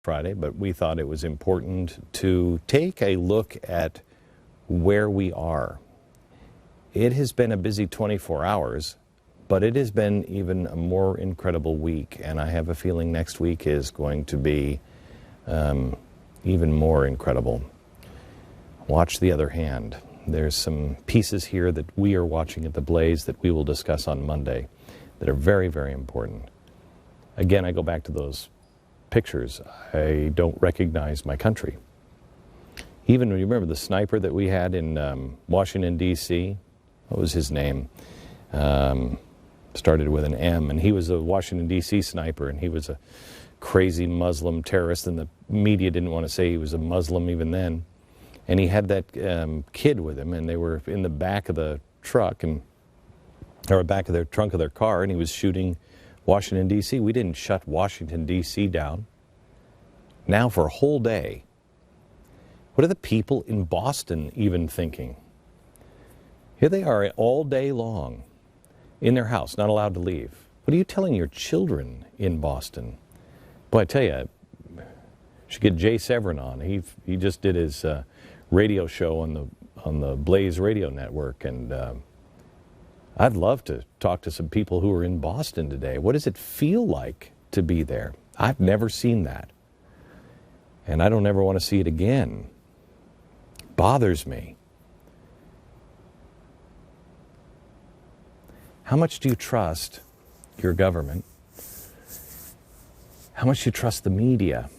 Friday, but we thought it was important to take a look at where we are. It has been a busy 24 hours, but it has been even a more incredible week, and I have a feeling next week is going to be even more incredible. Watch the other hand. There's some pieces here that we are watching at The Blaze that we will discuss on Monday that are very, very important. Again, I go back to those pictures. I don't recognize my country. Even when you remember the sniper that we had in Washington, D.C., what was his name? Started with an M, and he was a Washington, D.C. sniper, and he was a crazy Muslim terrorist, and the media didn't want to say he was a Muslim even then. And he had that kid with him, and they were in the back of the truck, or back of their trunk of their car, and he was shooting Washington, D.C. We didn't shut Washington, D.C. down. Now for a whole day, what are the people in Boston even thinking? Here they are all day long in their house, not allowed to leave. What are you telling your children in Boston? Boy, I tell you, you should get Jay Severin on. He just did his radio show on the Blaze radio network, and I'd love to talk to some people who are in Boston today. What does it feel like to be there? I've never seen that, and I don't ever want to see it again. It bothers me. How much do you trust your government? How much do you trust the media?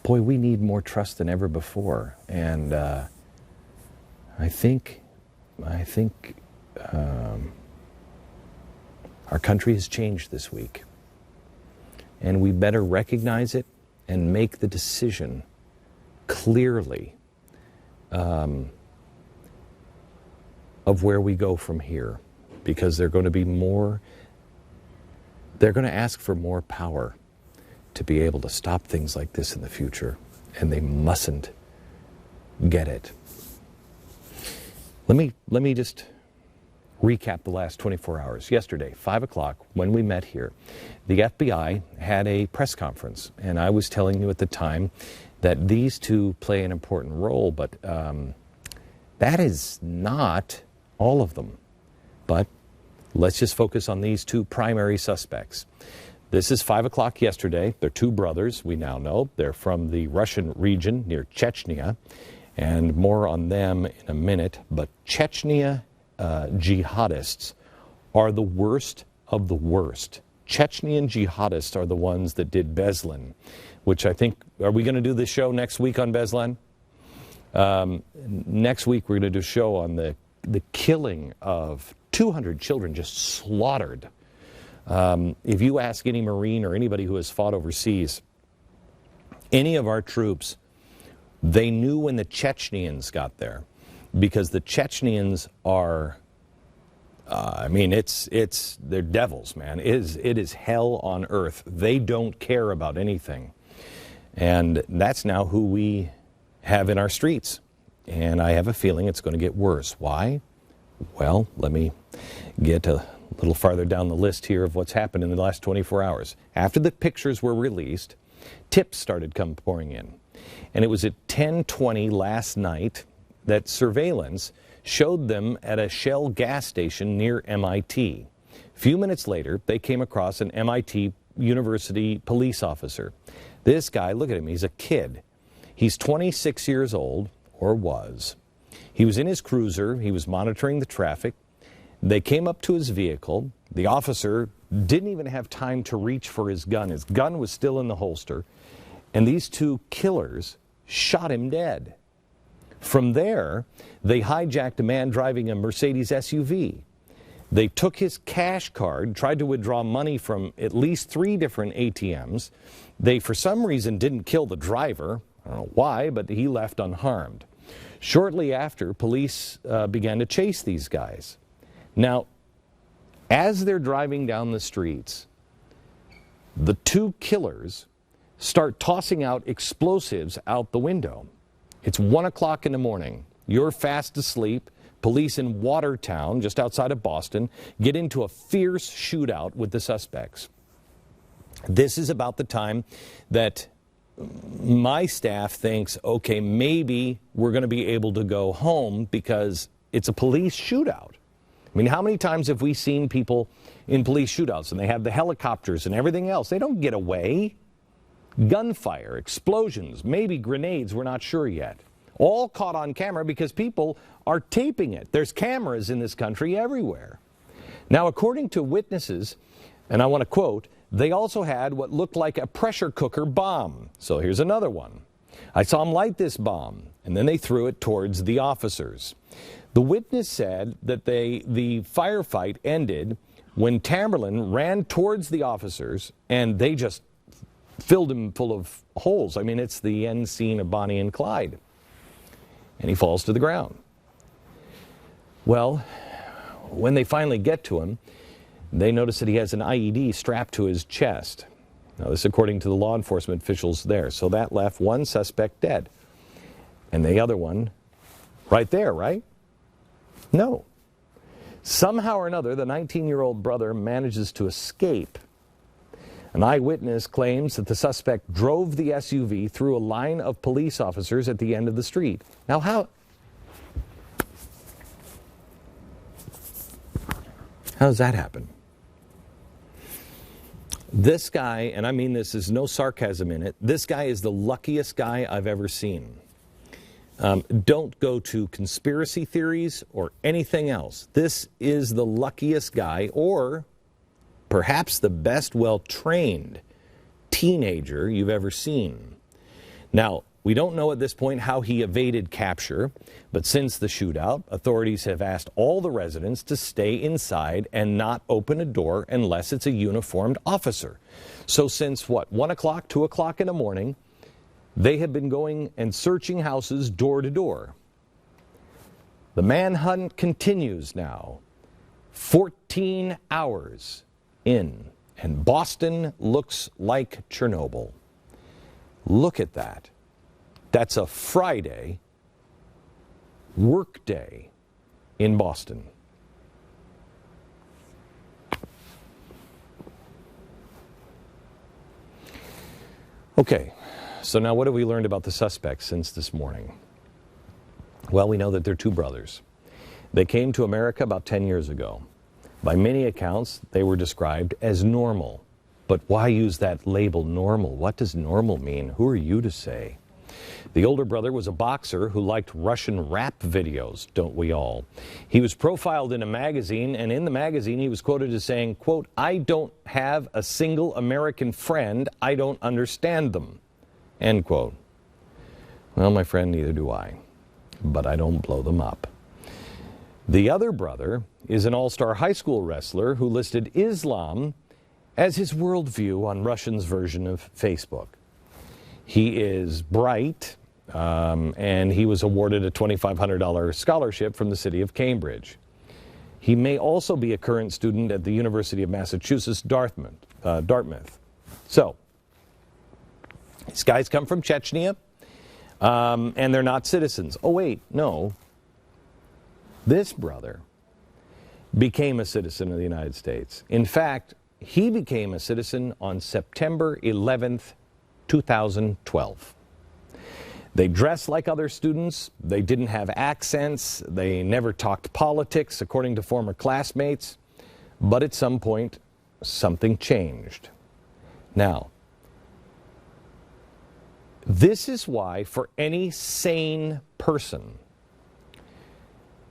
Boy, we need more trust than ever before, and I think our country has changed this week, and we better recognize it and make the decision clearly of where we go from here, because they're going to ask for more power to be able to stop things like this in the future, and they mustn't get it. Let me just recap the last 24 hours. Yesterday, 5 o'clock, when we met here, the FBI had a press conference, and I was telling you at the time that these two play an important role, but that is not all of them. But let's just focus on these two primary suspects. This is 5 o'clock yesterday. They're two brothers, we now know. They're from the Russian region near Chechnya, and more on them in a minute. But Chechnya jihadists are the worst of the worst. Chechnyan jihadists are the ones that did Beslan, which I think, are we going to do the show next week on Beslan? Next week we're going to do a show on the killing of 200 children just slaughtered. If you ask any Marine or anybody who has fought overseas, any of our troops, they knew when the Chechnyans got there, because the Chechnyans are, they're devils, man. It is hell on earth. They don't care about anything. And that's now who we have in our streets. And I have a feeling it's going to get worse. Why? Well, let me get a little farther down the list here of what's happened in the last 24 hours. After the pictures were released, tips started pouring in. And it was at 10:20 last night that surveillance showed them at a Shell gas station near MIT. A few minutes later, they came across an MIT University police officer. This guy, look at him, he's a kid. He's 26 years old, or was. He was in his cruiser, he was monitoring the traffic. They came up to his vehicle. The officer didn't even have time to reach for his gun. His gun was still in the holster. And these two killers shot him dead. From there, they hijacked a man driving a Mercedes SUV. They took his cash card, tried to withdraw money from at least 3 different ATMs. They, for some reason, didn't kill the driver. I don't know why, but he left unharmed. Shortly after, police began to chase these guys. Now, as they're driving down the streets, the two killers start tossing out explosives out the window. It's 1 o'clock in the morning. You're fast asleep. Police in Watertown, just outside of Boston, get into a fierce shootout with the suspects. This is about the time that my staff thinks, okay, maybe we're going to be able to go home because it's a police shootout. I mean, how many times have we seen people in police shootouts and they have the helicopters and everything else? They don't get away. Gunfire, explosions, maybe grenades, we're not sure yet. All caught on camera because people are taping it. There's cameras in this country everywhere. Now, according to witnesses, and I want to quote, they also had what looked like a pressure cooker bomb. So here's another one. I saw them light this bomb, and then they threw it towards the officers. The witness said that the firefight ended when Tamerlan ran towards the officers, and they just filled him full of holes. I mean, it's the end scene of Bonnie and Clyde. And he falls to the ground. Well, when they finally get to him, they notice that he has an IED strapped to his chest. Now, this according to the law enforcement officials there. So that left one suspect dead. And the other one right there, right? No. Somehow or another, the 19-year-old brother manages to escape. An eyewitness claims that the suspect drove the SUV through a line of police officers at the end of the street. Now, how does that happen? This guy, and I mean this, there's no sarcasm in it, this guy is the luckiest guy I've ever seen. Don't go to conspiracy theories or anything else. This is the luckiest guy, or perhaps the best well-trained teenager you've ever seen. Now, we don't know at this point how he evaded capture, but since the shootout, authorities have asked all the residents to stay inside and not open a door unless it's a uniformed officer. So since, 1 o'clock, 2 o'clock in the morning, they have been going and searching houses door to door. The manhunt continues now. 14 hours in, and Boston looks like Chernobyl. Look at that. That's a Friday work day in Boston. Okay, so now what have we learned about the suspects since this morning? Well, we know that they're two brothers. They came to America about 10 years ago. By many accounts, they were described as normal. But why use that label normal? What does normal mean? Who are you to say? The older brother was a boxer who liked Russian rap videos, don't we all? He was profiled in a magazine, and in the magazine he was quoted as saying, quote, "I don't have a single American friend. I don't understand them," end quote. Well, my friend, neither do I. But I don't blow them up. The other brother is an all-star high school wrestler who listed Islam as his worldview on Russians' version of Facebook. He is bright, and he was awarded a $2,500 scholarship from the city of Cambridge. He may also be a current student at the University of Massachusetts, Dartmouth. So, these guys come from Chechnya, and they're not citizens. Oh, wait, no. This brother became a citizen of the United States. In fact, he became a citizen on September 11th, 2012. They dressed like other students. They didn't have accents. They never talked politics, according to former classmates. But at some point, something changed. Now, this is why, for any sane person,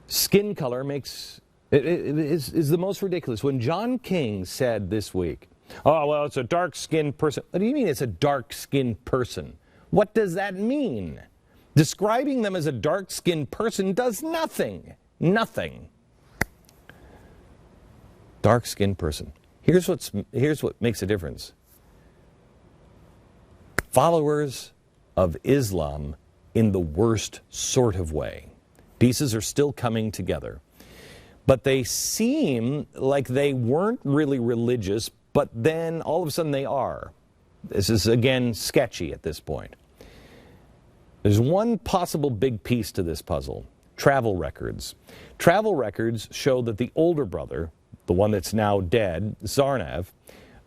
skin color is the most ridiculous. When John King said this week, "Oh, well, it's a dark-skinned person." What do you mean it's a dark-skinned person? What does that mean? Describing them as a dark-skinned person does nothing. Nothing. Dark-skinned person. Here's what makes a difference. Followers of Islam in the worst sort of way. Pieces are still coming together. But they seem like they weren't really religious, but then all of a sudden they are. This is, again, sketchy at this point. There's one possible big piece to this puzzle: travel records. Travel records show that the older brother, the one that's now dead, Zarnav,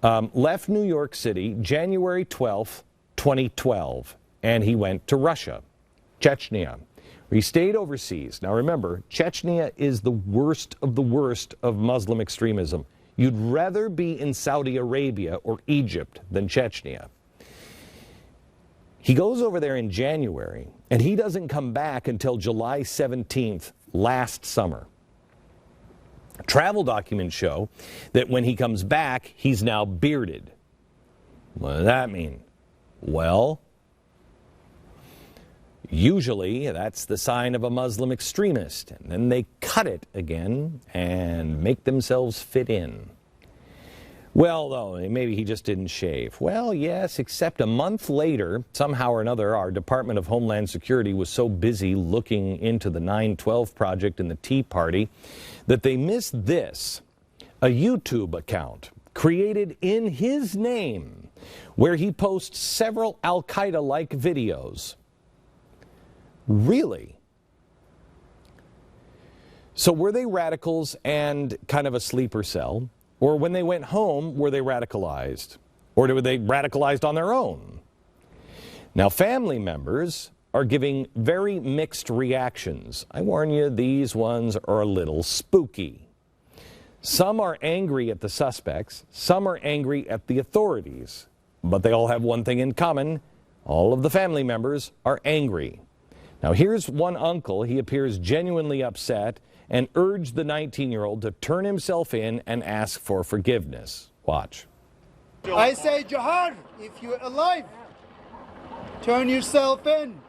left New York City January 12th, 2012, and he went to Russia, Chechnya. He stayed overseas. Now remember, Chechnya is the worst of Muslim extremism. You'd rather be in Saudi Arabia or Egypt than Chechnya. He goes over there in January, and he doesn't come back until July 17th last summer. Travel documents show that when he comes back, he's now bearded. What does that mean? Well, usually that's the sign of a Muslim extremist, and then they cut it again and make themselves fit in. Well, though, maybe he just didn't shave. Well, yes, except a month later, somehow or another, our Department of Homeland Security was so busy looking into the 9/12 Project and the Tea Party that they missed this, a YouTube account created in his name where he posts several Al-Qaeda-like videos. Really? So were they radicals and kind of a sleeper cell? Or when they went home, were they radicalized? Or were they radicalized on their own? Now, family members are giving very mixed reactions. I warn you, these ones are a little spooky. Some are angry at the suspects, some are angry at the authorities, but they all have one thing in common. All of the family members are angry. Now, here's one uncle. He appears genuinely upset and urged the 19-year-old to turn himself in and ask for forgiveness. Watch. I say, Jahar, if you're alive, turn yourself in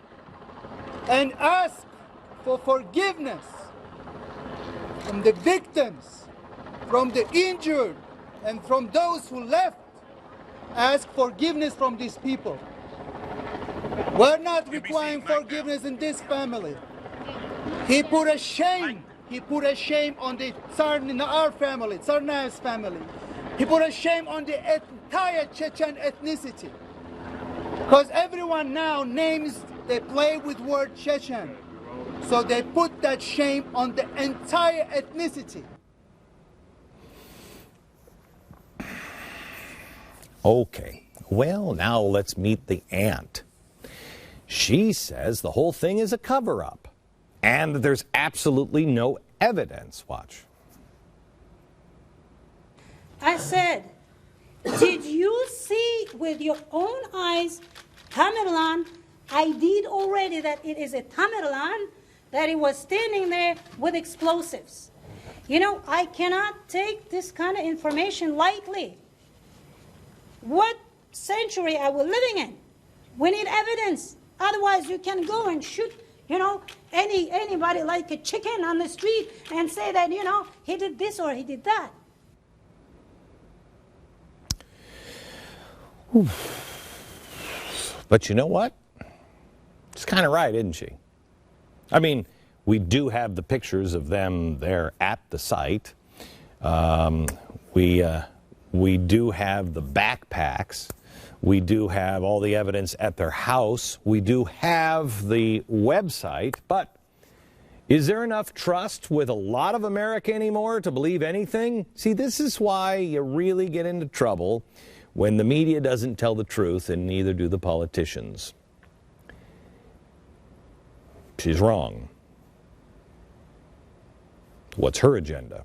and ask for forgiveness from the victims, from the injured, and from those who left. Ask forgiveness from these people. We're not requiring forgiveness in this family. He put a shame on the our family, Tsarnaev's family. He put a shame on the entire Chechen ethnicity. Because everyone now they play with word Chechen. So they put that shame on the entire ethnicity. Okay, well, now let's meet the aunt. She says the whole thing is a cover-up and that there's absolutely no evidence. Watch. I said, did you see with your own eyes Tamerlan? I did already that it is a Tamerlan, that it was standing there with explosives. You know, I cannot take this kind of information lightly. What century are we living in? We need evidence. Otherwise, you can go and shoot, anybody like a chicken on the street and say that, he did this or he did that. But you know what? She's kind of right, isn't she? I mean, we do have the pictures of them there at the site. We do have the backpacks. We do have all the evidence at their house. We do have the website. But is there enough trust with a lot of America anymore to believe anything? See, this is why you really get into trouble when the media doesn't tell the truth, and neither do the politicians. She's wrong. What's her agenda?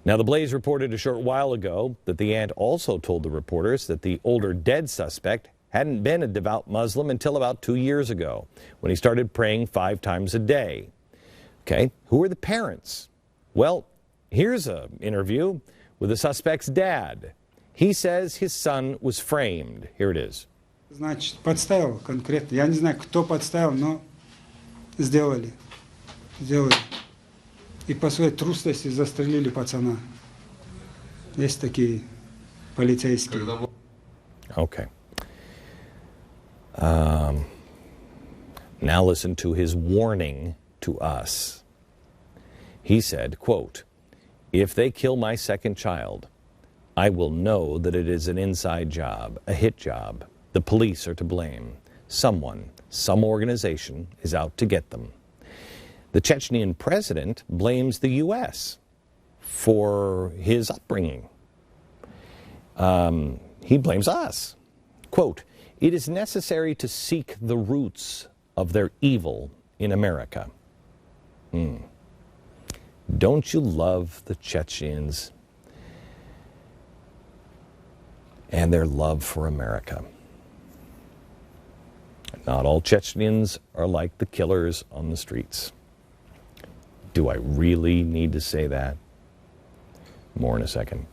Now, The Blaze reported a short while ago that the aunt also told the reporters that the older dead suspect hadn't been a devout Muslim until about 2 years ago, when he started praying 5 times a day. Okay, who are the parents? Well, here's an interview with the suspect's dad. He says his son was framed. Here it is. Значит, подставил конкретно. Я не знаю, кто подставил, но сделали. И по своей трусости застрелили пацана. Есть такие полицейские. Okay. Now listen to his warning to us. He said, quote, "If they kill my second child, I will know that it is an inside job, a hit job. The police are to blame. Someone, some organization is out to get them." The Chechnyan president blames the U.S. for his upbringing. He blames us. Quote, "It is necessary to seek the roots of their evil in America." Don't you love the Chechens and their love for America? Not all Chechens are like the killers on the streets. Do I really need to say that? More in a second.